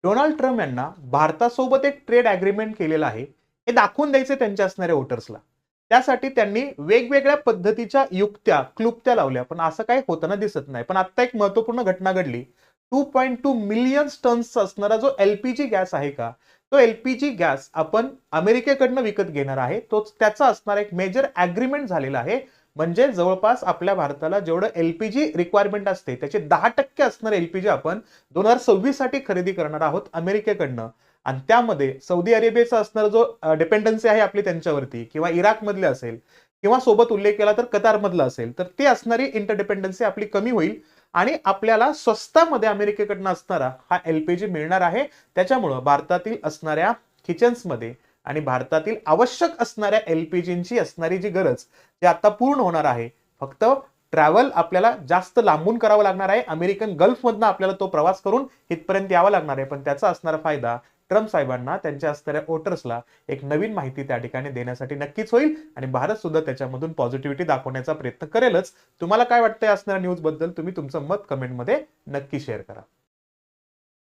Donald Trump यांना भारतासोबत एक ट्रेड अग्रीमेंट केलेलं आहे हे दाखवून द्यायचे त्यांच्या असणाऱ्या वोटर्सला. त्यासाठी त्यांनी वेगवेगळ्या पद्धतीच्या युक्त्या क्लुप्त्या लावल्या, पण असं काही होताना दिसत नाही. पण आता एक महत्वपूर्ण घटना घडली. 2.2 मिलियन टन्स असणारा जो एलपीजी गॅस आहे का, तो एलपीजी गॅस आपण अमेरिकेकडनं विकत घेणार आहे. तोच त्याचा असणारा एक मेजर अग्रीमेंट झालेला आहे. म्हणजे जवळपास आपल्या भारताला जेवढं एलपीजी रिक्वायरमेंट असते त्याचे 10% असणार एलपीजी आपण 2026 साठी खरेदी करणार आहोत अमेरिकेकडनं. आणि त्यामध्ये सौदी अरेबियाचा असणारा जो डिपेंडन्सी आहे आपली त्यांच्यावरती, किंवा इराक मधले असेल, किंवा सोबत उल्लेख केला तर कतार मधला असेल, तर ती असणारी इंटरडिपेंडन्सी आपली कमी होईल आणि आपल्याला स्वस्तामध्ये अमेरिकेकडनं असणारा हा एलपीजी मिळणार आहे. त्याच्यामुळं भारतातील असणाऱ्या किचन्समध्ये आणि भारतातील आवश्यक असणाऱ्या एलपीजींची असणारी जी गरज ती आता पूर्ण होणार आहे. फक्त ट्रॅव्हल आपल्याला जास्त लांबून करावं लागणार आहे. अमेरिकन गल्फमधनं आपल्याला तो प्रवास करून इथपर्यंत यावं लागणार आहे. पण त्याचा असणारा फायदा ट्रम्प साहेबांना त्यांच्या असणाऱ्या वोटर्सला एक नवीन माहिती त्या ठिकाणी देण्यासाठी नक्कीच होईल आणि भारत सुद्धा त्याच्यामधून पॉझिटिव्हिटी दाखवण्याचा प्रयत्न करेलच. तुम्हाला काय वाटतंय असणाऱ्या न्यूज बद्दल तुम्ही तुमचं मत कमेंटमध्ये नक्की शेअर करा.